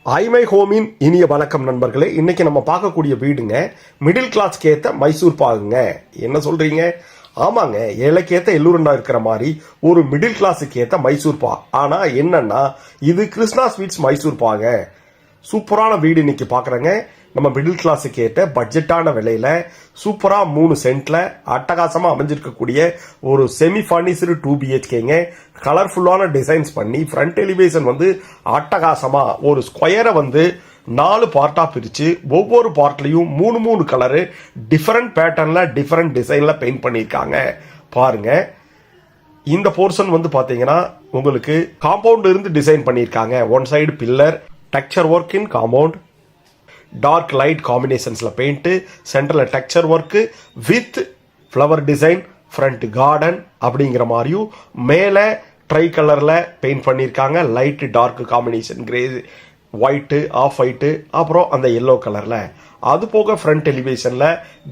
ஐமை ஹோமின் இனிய வணக்கம் நண்பர்களே. இன்னைக்கு நம்ம பார்க்கக்கூடிய வீடுங்க மிடில் கிளாஸ்க்கு ஏற்ற மைசூர் பாகுங்க. என்ன சொல்றீங்க? ஆமாங்க, ஏழைக்கேத்த எல்லூரண்டா இருக்கிற மாதிரி ஒரு மிடில் கிளாஸுக்கு ஏற்ற மைசூர் பா. ஆனா என்னன்னா, இது கிருஷ்ணா ஸ்வீட்ஸ் மைசூர் பாக. சூப்பரான வீடு இன்னைக்கு பாக்குறேங்க. நம்ம மிடில் கிளாஸுக்கு ஏற்ற பட்ஜெட்டான விலையில சூப்பரா 3 சென்ட்ல அட்டகாசமா அமைஞ்சிருக்கக்கூடிய ஒரு செமி பர்னிச்சர் 2 BHKங்க. கலர்ஃபுல்லான டிசைன்ஸ் பண்ணி ஃப்ரண்ட் எலிவேஷன் அட்டகாசமா ஒரு ஸ்கொயரை 4 பார்ட்டா பிரிச்சு ஒவ்வொரு பார்ட்லயும் 3 கலரு டிஃபரெண்ட் பேட்டர்ன்ல டிஃபரெண்ட் டிசைன்ல பெயிண்ட் பண்ணிருக்காங்க. பாருங்க, இந்த போர்ஷன் பாத்தீங்கன்னா உங்களுக்கு காம்பவுண்ட் இருந்து டிசைன் பண்ணிருக்காங்க. One side pillar, texture work in compound, dark light காம்பினேஷன்ஸ்ல பெயிண்ட், சென்டர்ல texture work with flower design, front garden அப்படிங்கிற மாதிரியும் மேல ட்ரை கலர்ல பெயிண்ட் பண்ணிருக்காங்க. Light dark combination, grey, white, off white, அப்புறம் அந்த எல்லோ கலர்ல. அது போக ஃப்ரண்ட் எலிவேஷன்ல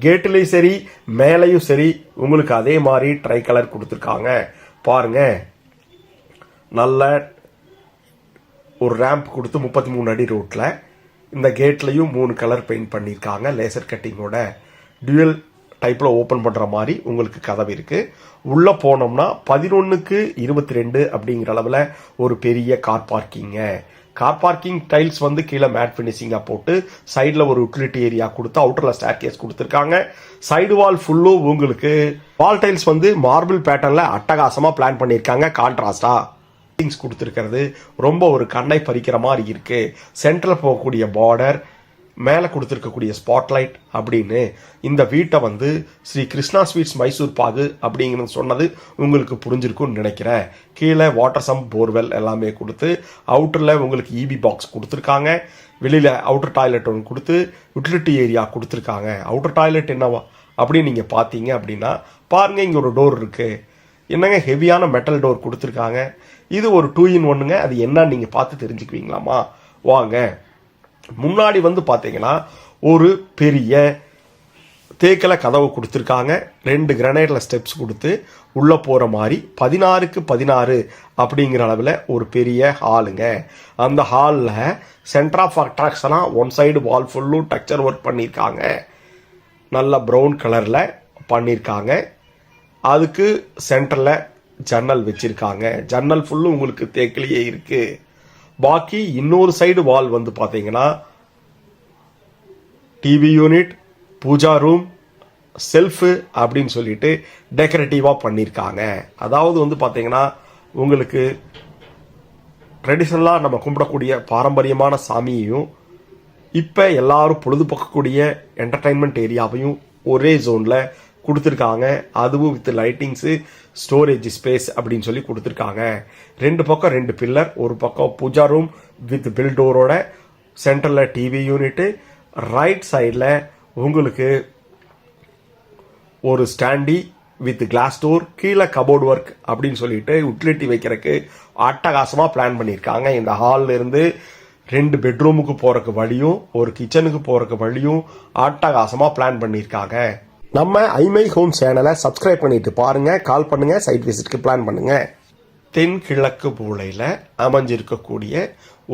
கேட்லயும் சரி மேலையும் சரி உங்களுக்கு அதே மாதிரி ட்ரை கலர் கொடுத்துருக்காங்க. பாருங்க, நல்ல ஒரு ரேம்ப் கொடுத்து 33 அடி ரோட்ல இந்த கேட்லயும் 3 கலர் பெயிண்ட் பண்ணிருக்காங்க. லேசர் கட்டிங்கோட டியூயல் டைப்ல ஓபன் பண்ற மாதிரி உங்களுக்கு கதவு இருக்கு. உள்ள போனோம்னா 11:22 அப்படிங்கிற அளவுல ஒரு பெரிய கார் பார்க்கிங்க. கார் பார்க்கிங் டைல்ஸ் கீழே மேட் பினிஷிங்கா போட்டு சைட்ல ஒரு யூட்டிலிட்டி ஏரியா கொடுத்து அவுட்டர்ல ஸ்டேர் கேஸ் கொடுத்துருக்காங்க. சைடு வால் ஃபுல்லும் உங்களுக்கு வால் டைல்ஸ் மார்பிள் பேட்டர்ன்ல அட்டகாசமா பிளான் பண்ணிருக்காங்க. கான்ட்ராஸ்டா கொடுத்திருக்கிறது ரொம்ப ஒரு கண்ணை பறிக்கிற மாதிரி இருக்கு. சென்ட்ரல் போகக்கூடிய பார்டர், மேல கொடுத்திருக்கக்கூடிய ஸ்பாட்லைட் அப்படின்னு இந்த வீட்டை ஸ்ரீ கிருஷ்ணா ஸ்வீட்ஸ் மைசூர் பாகு அப்படிங்கிறது சொன்னது உங்களுக்கு புரிஞ்சிருக்கும்னு நினைக்கிறேன். கீழே வாட்டர் சம், போர்வெல் எல்லாமே கொடுத்து அவுட்டர்ல உங்களுக்கு இபி பாக்ஸ் கொடுத்துருக்காங்க. வெளியில அவுட்டர் டாய்லெட் ஒன்று கொடுத்து யூட்டிலிட்டி ஏரியா கொடுத்துருக்காங்க. அவுட்டர் டாய்லெட் என்னவா அப்படின்னு நீங்க பாத்தீங்க அப்படின்னா பாருங்க, இங்க ஒரு டோர் இருக்கு. என்னங்க, ஹெவியான மெட்டல் டோர் கொடுத்துருக்காங்க. இது ஒரு 2-in-1ங்க. அது என்னன்னு நீங்க பார்த்து தெரிஞ்சுக்குவீங்களாமா? வாங்க. முன்னாடி பாத்தீங்கன்னா ஒரு பெரிய தேக்கல கதவு கொடுத்துருக்காங்க. 2 கிரானைட்ல ஸ்டெப்ஸ் கொடுத்து உள்ள போற மாதிரி 16x16 அப்படிங்கிற அளவுல ஒரு பெரிய ஹாலுங்க. அந்த ஹால்ல சென்டர் ஆஃப் அட்ராக்ஷனா ஒன் சைடு வால் ஃபுல்லும் டெக்ஸ்சர் ஒர்க் பண்ணிருக்காங்க. நல்ல ப்ரௌன் கலர்ல பண்ணிருக்காங்க. அதுக்கு சென்டர்ல ஜன்னல் வச்சிருக்காங்க. ஜன்னல் ஃபுல்லும் உங்களுக்கு தேக்கிலேயே இருக்கு. பாக்கி இன்னொரு சைடு வால் பாத்தீங்கன்னா TV unit, puja room, shelf அப்படின்னு சொல்லிட்டு டெக்கரேட்டிவா பண்ணிருக்காங்க. அதாவது பாத்தீங்கன்னா உங்களுக்கு ட்ரெடிஷனலா நம்ம கும்பிடக்கூடிய பாரம்பரியமான சாமியையும் இப்ப எல்லாரும் பொழுதுபோக்கக்கூடிய என்டர்டைன்மெண்ட் ஏரியாவையும் ஒரே ஜோன்ல கொடுத்துருக்காங்க. அதுவும் வித் லைட்டிங்ஸ், ஸ்டோரேஜ் ஸ்பேஸ் அப்படின்னு சொல்லி கொடுத்துருக்காங்க. 2 பக்கம் 2 பில்லர், ஒரு பக்கம் பூஜா ரூம் வித் பில்டோரோட, சென்டர்ல டிவி யூனிட், ரைட் சைட்ல உங்களுக்கு ஒரு ஸ்டாண்டி வித் கிளாஸ் டோர், கீழே கபோர்ட் ஒர்க் அப்படின்னு சொல்லிட்டு யூட்டிலிட்டி வைக்கிறதுக்கு அட்டகாசமா பிளான் பண்ணியிருக்காங்க. இந்த ஹால்ல இருந்து 2 பெட்ரூமுக்கு போறதுக்கு வழியும் ஒரு கிச்சனுக்கு போறதுக்கு வழியும் அட்டகாசமா பிளான் பண்ணியிருக்காங்க. நம்ம ஐமை ஹோம் சேனலை சப்ஸ்கிரைப் பண்ணிட்டு பாருங்க, கால் பண்ணுங்க, சைட் விசிட்க்கு பிளான் பண்ணுங்க. தென்கிழக்கு மூலையில அமைஞ்சிருக்கக்கூடிய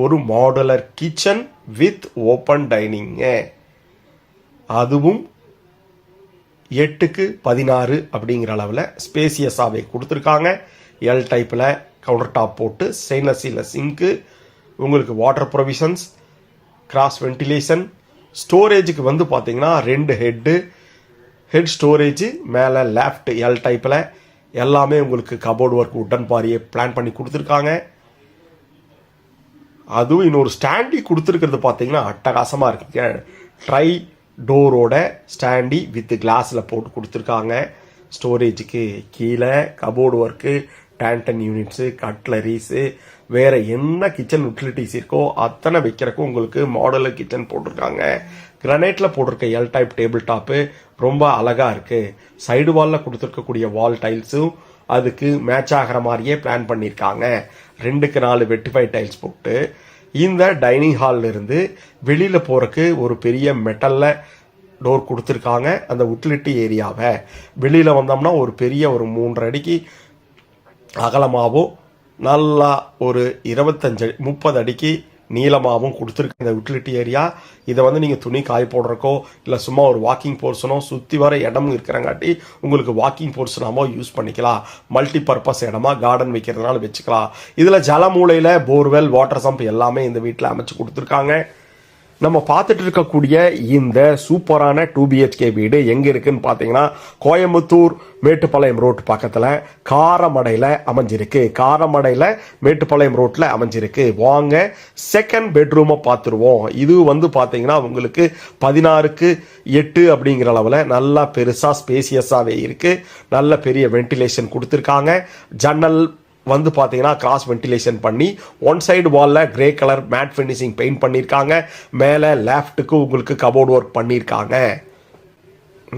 ஒரு modular kitchen with open dining. அதுவும் 8x16 அப்படிங்கிற அளவுல ஸ்பேசியஸாவே கொடுத்துருக்காங்க. எல் டைப்ல கவுண்டர் டாப் போட்டு ஸ்டெயின்லெஸ் ஸ்டீல் சிங்க், உங்களுக்கு வாட்டர் ப்ரொவிஷன்ஸ், கிராஸ் வென்டிலேஷன், ஸ்டோரேஜுக்கு பாத்தீங்கன்னா 2 ஹெட் ஸ்டோரேஜ், மேல லெஃப்ட் எல் டைப்ல எல்லாமே உங்களுக்கு கபோர்ட் ஒர்க் உட்டன் பாரியை பிளான் பண்ணி கொடுத்துருக்காங்க. அதுவும் இன்னொரு ஸ்டாண்டி கொடுத்துருக்கிறது பாத்தீங்கன்னா அட்டகாசமா இருக்குங்க. ட்ரை டோரோட ஸ்டாண்டி வித் கிளாஸ்ல போட்டு கொடுத்துருக்காங்க. ஸ்டோரேஜுக்கு கீழே cupboard work, Tandon units, cutleries, வேற என்ன கிச்சன் யூட்டிலிட்டிஸ் இருக்கோ அத்தனை வைக்கிறதுக்கு உங்களுக்கு மாடலர் கிச்சன் போட்டிருக்காங்க. கிரானைட்ல போட்டிருக்க எல் டைப் டேபிள் டாப்பு ரொம்ப அழகா இருக்கு. சைடு வால்ல கொடுத்துருக்கக்கூடிய வால் டைல்ஸும் அதுக்கு மேட்ச் ஆகிற மாதிரியே பிளான் பண்ணிருக்காங்க. 2x4 வெட்டிஃபை டைல்ஸ் போட்டு இந்த டைனிங் ஹால்ல இருந்து வெளியில போறதுக்கு ஒரு பெரிய மெட்டல்ல டோர் கொடுத்துருக்காங்க. அந்த யூட்டிலிட்டி ஏரியாவை வெளியில வந்தோம்னா ஒரு பெரிய ஒரு 3.5 அடிக்கு அகலமாகவும் நல்லா ஒரு 25-30 அடிக்கு நீளமாகவும் கொடுத்துருக்க இந்த யூட்டிலிட்டி ஏரியா. இதை வந்து நீங்கள் துணி காய போடுறக்கோ இல்லை சும்மா ஒரு வாக்கிங் போர்ஷனோ சுற்றி வர இடமும் இருக்கிறங்காட்டி உங்களுக்கு வாக்கிங் போர்ஷனாமோ யூஸ் பண்ணிக்கலாம். மல்டி பர்பஸ் இடமா கார்டன் வைக்கிறதுனால வச்சுக்கலாம். இதில் ஜலமூலையில் போர்வெல், வாட்டர் சம்ப் எல்லாமே இந்த வீட்டில் அமைச்சு கொடுத்துருக்காங்க. நம்ம பார்த்துட்டு இருக்கக்கூடிய இந்த சூப்பரான 2BHK வீடு எங்க இருக்குன்னு பார்த்தீங்கன்னா கோயம்புத்தூர் மேட்டுப்பாளையம் ரோட் பக்கத்தில் காரமடையில் அமைஞ்சிருக்கு. காரமடையில் மேட்டுப்பாளையம் ரோட்டில் அமைஞ்சிருக்கு. வாங்க செகண்ட் பெட்ரூமை பார்த்துருவோம். இது வந்து பார்த்தீங்கன்னா உங்களுக்கு 16:8 அப்படிங்கிற அளவில் நல்லா பெருசாக ஸ்பேசியஸாகவே இருக்கு. நல்ல பெரிய வென்டிலேஷன் கொடுத்துருக்காங்க. ஜன்னல் வந்து பார்த்தீங்கன்னா கிராஸ் வென்டிலேஷன் பண்ணி ஒன் சைடு வாலில் grey colour matte finishing paint பண்ணியிருக்காங்க. மேலே லெஃப்ட்டுக்கு உங்களுக்கு கபோர்டு ஒர்க் பண்ணியிருக்காங்க.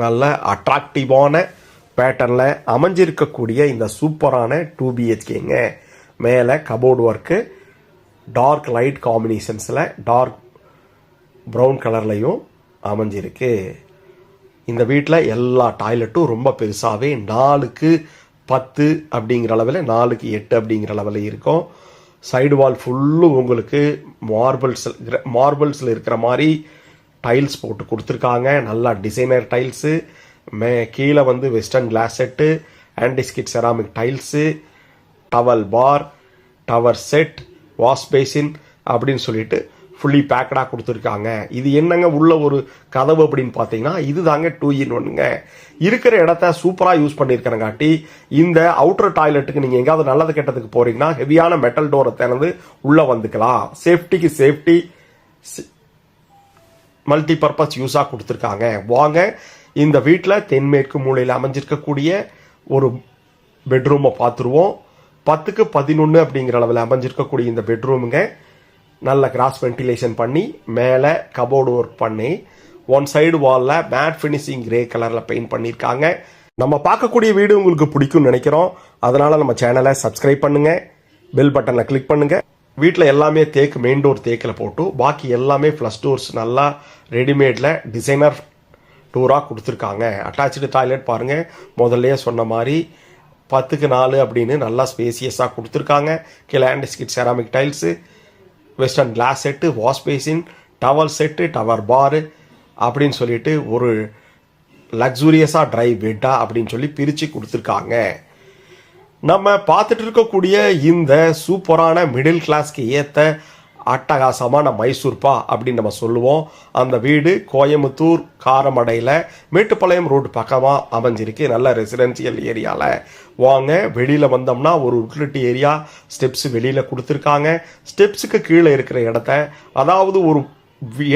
நல்ல அட்ராக்டிவான பேட்டர்னில் அமைஞ்சிருக்கக்கூடிய இந்த சூப்பரான 2BHKங்க. மேலே கபோர்டு ஒர்க்கு டார்க் லைட் காம்பினேஷன்ஸில் டார்க் ப்ரௌன் கலர்லையும் அமைஞ்சிருக்கு. இந்த வீட்டில் எல்லா டாய்லெட்டும் ரொம்ப பெருசாகவே 4x10 அப்படிங்கிற அளவில் 4x8 அப்படிங்கிற அளவில் இருக்கும். சைடு வால் ஃபுல்லும் உங்களுக்கு மார்பிள்ஸில் இருக்கிற மாதிரி டைல்ஸ் போட்டு கொடுத்துருக்காங்க. நல்லா டிசைனர் டைல்ஸு. கீழே வந்து western closet, antiskid ceramic tiles, towel bar, tower set, wash basin அப்படின்னு சொல்லிட்டு ஃபுல்லி பேக்கடாக கொடுத்துருக்காங்க. இது என்னங்க உள்ள ஒரு கதவு அப்படின்னு பார்த்தீங்கன்னா இது தாங்க 2-in-1ங்க. இருக்கிற இடத்த சூப்பராக யூஸ் பண்ணியிருக்கிறங்காட்டி இந்த அவுட்டர் டாய்லெட்டுக்கு நீங்கள் எங்கேயாவது நல்லது கெட்டதுக்கு போறீங்கன்னா ஹெவியான மெட்டல் டோரை திறந்து உள்ளே வந்துக்கலாம். சேஃப்டிக்கு சேஃப்டி மல்டி பர்பஸ் யூஸாக கொடுத்துருக்காங்க. வாங்க இந்த வீட்டில் தென்மேற்கு மூலையில் அமைஞ்சிருக்கக்கூடிய ஒரு பெட்ரூமை பார்த்துருவோம். 10x11 அப்படிங்கிற அளவில் அமைஞ்சிருக்கக்கூடிய இந்த பெட்ரூமுங்க நல்ல கிராஸ் வென்டிலேஷன் பண்ணி மேலே கபோர்டு ஒர்க் பண்ணி ஒன் சைடு வாலில் மேட் ஃபினிஷிங் கிரே கலரில் பெயிண்ட் பண்ணியிருக்காங்க. நம்ம பார்க்கக்கூடிய வீடு உங்களுக்கு பிடிக்கும்னு நினைக்கிறோம். அதனால் நம்ம சேனலை சப்ஸ்கிரைப் பண்ணுங்கள், பெல் பட்டனில் கிளிக் பண்ணுங்கள். வீட்டில் எல்லாமே தேக்கு, மெயின் டோர் தேக்கில் போட்டு பாக்கி எல்லாமே ஃப்ளஷ் டோர்ஸ் நல்லா ரெடிமேடில் டிசைனர் டோராக கொடுத்துருக்காங்க. அட்டாச்சு டாய்லெட் பாருங்கள், முதல்லையே சொன்ன மாதிரி 10x4 அப்படின்னு நல்லா ஸ்பேசியஸாக கொடுத்துருக்காங்க. கீழே antiskid ceramic tiles, western closet, wash basin, towel set, tower bar அப்படின்னு சொல்லிட்டு ஒரு லக்ஸூரியஸாக ட்ரை பெட்டா அப்படின்னு சொல்லி பிரித்து கொடுத்துருக்காங்க. நம்ம பார்த்துட்டு இருக்கக்கூடிய இந்த சூப்பரான மிடில் கிளாஸ்க்கு ஏற்ற அட்டகாசமான மைசூர்பா அப்படின்னு நம்ம சொல்லுவோம். அந்த வீடு கோயம்புத்தூர் காரமடையில் மேட்டுப்பாளையம் ரோடு பக்கமாக அமைஞ்சிருக்கு. நல்ல ரெசிடென்சியல் ஏரியாவில். வாங்க வெளியில் வந்தோம்னா ஒரு யூட்டிலிட்டி ஏரியா ஸ்டெப்ஸ் வெளியில் கொடுத்துருக்காங்க. ஸ்டெப்ஸுக்கு கீழே இருக்கிற இடத்த, அதாவது ஒரு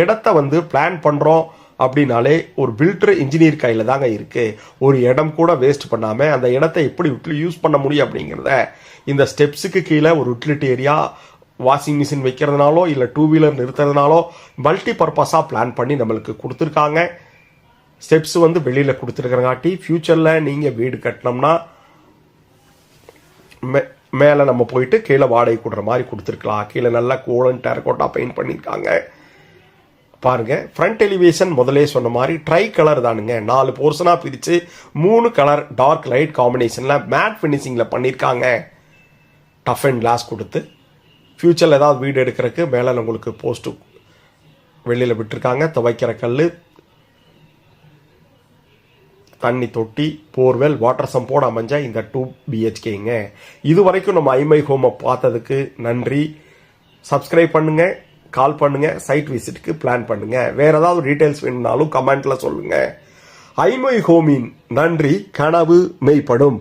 இடத்த வந்து பிளான் பண்ணுறோம் அப்படின்னாலே ஒரு பில்டர் இன்ஜினியர் கையில் தாங்க இருக்குது. ஒரு இடம் கூட வேஸ்ட் பண்ணாமல் அந்த இடத்த எப்படி யூஸ் பண்ண முடியும் அப்படிங்கிறத இந்த ஸ்டெப்ஸுக்கு கீழே ஒரு யூட்டிலிட்டி ஏரியா, வாஷிங் மிஷின் வைக்கிறதுனாலோ இல்லை 2 வீலர் நிறுத்துறதுனாலோ மல்டி பர்பஸாக பிளான் பண்ணி நம்மளுக்கு கொடுத்துருக்காங்க. ஸ்டெப்ஸ் வந்து வெளியில் கொடுத்துருக்கிறங்காட்டி ஃப்யூச்சரில் நீங்கள் வீடு கட்டினோம்னா மேலே நம்ம போயிட்டு கீழே வாடகை கொடுற மாதிரி கொடுத்துருக்கலாம். கீழே நல்லா கோலன் டெரகோட்டா பெயிண்ட் பண்ணியிருக்காங்க. பாருங்க, ஃப்ரண்ட் எலிவேஷன் முதலே சொன்ன மாதிரி ட்ரை கலர் தானுங்க. 4 போர்ஷனாக பிரித்து 3 கலர் டார்க் லைட் காம்பினேஷனில் மேட் ஃபினிஷிங்கில் பண்ணியிருக்காங்க. டஃப் அண்ட் கிளாஸ் கொடுத்து ஃப்யூச்சரில் ஏதாவது வீடு எடுக்கிறதுக்கு மேலே உங்களுக்கு போஸ்ட்டு வெளியில் விட்டுருக்காங்க. துவைக்கிற கல், தண்ணி தொட்டி, போர்வெல், வாட்டர் சம்போடு அமைஞ்ச இந்த 2BHKங்க. இது வரைக்கும் நம்ம ஐமை ஹோமை பார்த்ததுக்கு நன்றி. சப்ஸ்கிரைப் பண்ணுங்க, கால் பண்ணுங்க, சைட் விசிட்டுக்கு பிளான் பண்ணுங்க. வேற ஏதாவது டீட்டெயில்ஸ் வேணும்னாலும் கமெண்ட்ல சொல்லுங்க. ஐமை ஹோமின் நன்றி கனவு மெய்ப்படும்.